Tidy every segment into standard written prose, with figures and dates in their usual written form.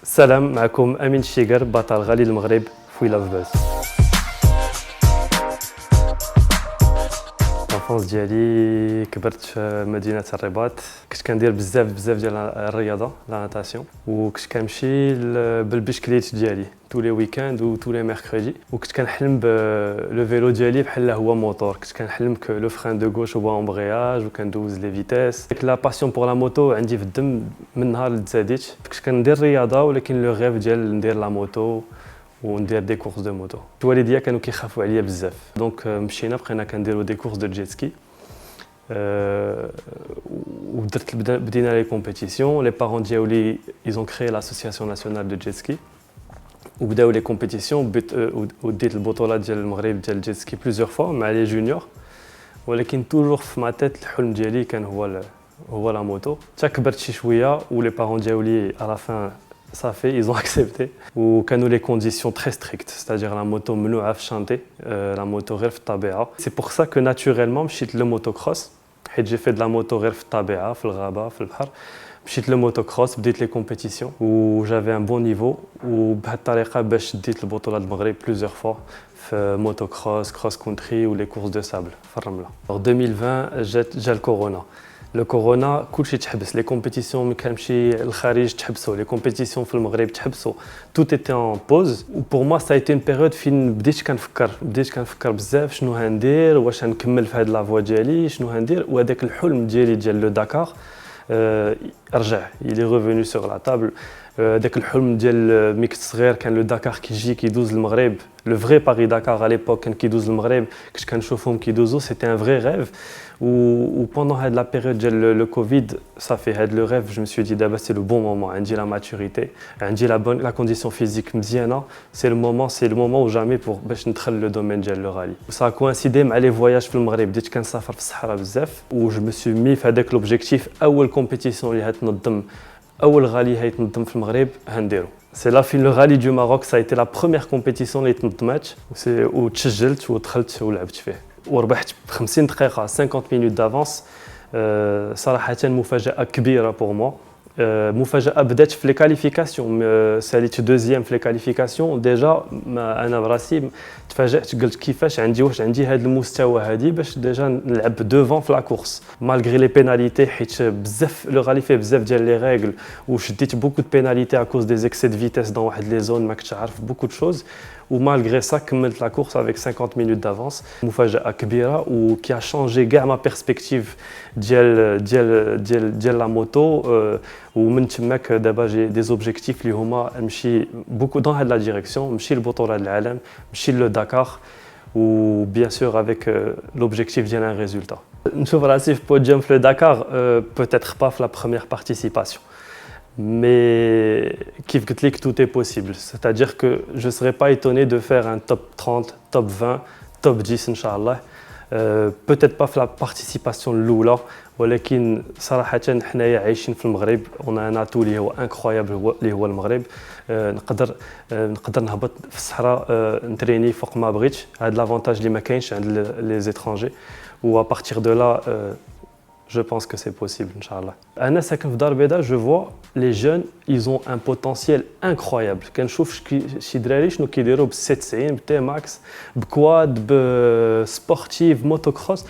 السلام معكم أمين الشيقر بطل غالي المغرب في لاف باز. الانفونس ديالي كبرت في مدينة الرباط. كنت كندير بزاف ديال الرياضة لا ناتاسيون، وكنت كنمشي بالبشكليت ديالي تو لي ويكاند و تو لي ميركريدي، وكنت كنحلم لو فيلو ديالي بحال هو موتور. كنت كنحلم كو لو فران دو غوش هو امبرياج وكندوز لي فيتاس. ديك لا باسيون بور لا موتو عندي في الدم من نهار اللي تزاديت. كنت كندير رياضة، ولكن لو غيف ديال ندير لا موتو وندير دي كورس دو موتو. الوالديه كانوا كيخافوا عليا بزاف، دونك مشينا بقينا كنديروا دي كورس دو جيت سكي. ودرت بدينا لي كومبيتيسيون. لي بارون ديالي ايزون كريي لاسوسياسيون ناسيونال دو جيت سكي، وبداو لي كومبيتيسيون. وديت البطولات ديال المغرب ديال الجيت سكي بليزيور فوا مع لي جونيور، ولكن توجور في ما تيت الحلم ديالي كان هو لا موتو. حتى كبرت شي شويه ولي بارون ديالي على فان صافي ils ont accepté. وكانوا لي كونديسيون تري ستريكت، c'est-à-dire لا موتو ممنوعه في شانتي، لا موتو غير في الطبيعه. سي بور سا كو ناتوريلمون مشيت للموتو كروس، حيت جي في د لا موتو غير في الطبيعه في الغابه في البحر. مشيت للموتو كروس، بديت لي كومبيتيسيون و جافي ان بون نيفو، وبهذه الطريقه باش ديت البطولات المغرب بليزيور فوا في موتو كروس كروس كونتري ولي كورس دو سابل في الرمله. 2020 جا الكورونا. لو كورونا كلشي تحبس، لي كومبيتيسيون ملي كنمشي للخارج تحبسوا، لي كومبيتيسيون في المغرب تحبسوا، توت ايتي ان بوز. و بور موا سا ايتي اون بيريود فين بديت كنفكر بزاف شنو هندير، واش غنكمل في هاد لا فوا ديالي، شنو هندير. وهذاك الحلم ديالي ديال لو داكار رجع يلي ريفوني سور لا طابل. داك الحلم ديال ملي كنت صغير كان لو داكار كيجي كيدوز المغرب، لو فري باري داكار على ليبوك كان كيدوز المغرب، كنت كنشوفهم كيدوزو، سيتي ان فري ريف. و بوندون هاد لا بيريود ديال لو كوفيد صافي هاد لو ريف جو مي سوي دي دابا سي لو بون مومون، عندي لا ماتوريتي، عندي لا كونديسيون فيزيك مزيانه، سي لو مومون او جامي بور باش ندخل لو دومين ديال لو غالي. سا كوانسيدي مع لي فواياج في المغرب، بديت كنسافر في الصحراء بزاف، و جو مي سوي مي في هذاك لوبجيكتيف اول كومبيتيسيون اللي هتنظم، اول غالي هيتنظم في المغرب هنديرو. سي لا فين لو غالي دو ماروك، سا ايتي لا بروميير كومبيتيسيون اللي تنظمات، وتسجلت ودخلت ولعبت فيه وربحت ب 50 دقيقه 50 مينوت دافونس. صراحه مفاجاه كبيره بور موا. مفاجاه بدات في لي كاليفيكاسيون، ساليت دوزيام في لي كاليفيكاسيون. ديجا انا براسي تفاجات، قلت كيفاش واش عندي هذا المستوى هذه باش ديجا نلعب دوفون في لا كورس مالغري لي بيناليتي، حيت بزاف لو غالي فيه بزاف ديال لي ريغل، وشديت بوكو دو بيناليتي ا كوز دي اكسي دو فيتيس دون واحد لي زون ما كنتش عارف بوكو دو شوز. ومالغري سا كملت لا كورس افيك 50 مينوت دافونس. مفاجاه كبيره وكي ا شانجي كاع ما بيرسبكتيف ديال لا موتو. ومن تماك دابا جي دي زوبجيكتيف اللي هما نمشي بوكو دون هاد لا ديريكسيون، نمشي لبطولات العالم، نمشي لو داكار، و بيان سور افيك لوبجيكتيف ديال ان ريزولتا. نشوف راسي في بوديوم في لو داكار، بوتيتر با في لا بروميير بارتيسيباسيون، mais كيف قلت لك tout est possible, c'est-à-dire que je serais pas étonné de faire un top 30, top 20, top 10 ان شاء الله. peut-être pas في la participation الاولى، ولكن صراحه حنايا عايشين في المغرب، on a un atout اللي هو incroyable اللي هو المغرب. نقدر نهبط في الصحراء نتريني فوق ما بغيت. هذا لافونتاج اللي ما كاينش عند لي زيترونجي، و ا بارتير دو لا je pense que c'est possible, Inch'Allah. أنا ساكن في دار البيضاء، je vois les jeunes, ils ont un potentiel incroyable. كنشوف شي دراري شنو كيديروا ب97 بتي ماكس بكواد بسبورتيف موتوكروس.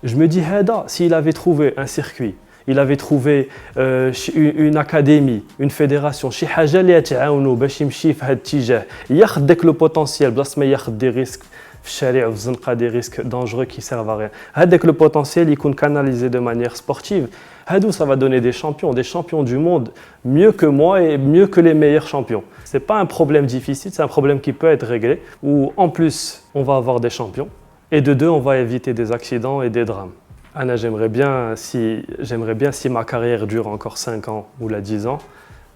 Je me dis هذا s'il avait trouvé un circuit, il avait trouvé une académie, une fédération, شي حاجه اللي تعاونوا باش يمشي في هذا الاتجاه، ياخذ داك لو بوتونسيال بلاص ما ياخذ دي ريسك في الشارع وفي الزنقه، دي ريسك دانجرو كي سيرف ا ريان. هذاك لو بوتونسيال يكون كاناليزي دو مانيير سبورتيف، هادو ça va donner des champions du monde mieux que moi et mieux que les meilleurs champions. C'est pas un problème difficile, c'est un problème qui peut être réglé, où en plus on va avoir des champions, et de deux on va éviter des accidents et des drames. Anna, j'aimerais bien si ma carrière dure encore 5 ans ou 10 ans,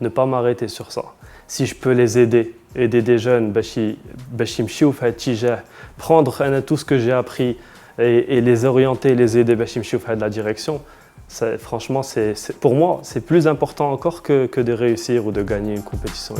ne pas m'arrêter sur ça. Si je peux les aider des jeunes, prendre tout ce que j'ai appris et les orienter, les aider dans la direction, franchement, pour moi, c'est plus important encore que de réussir ou de gagner une compétition.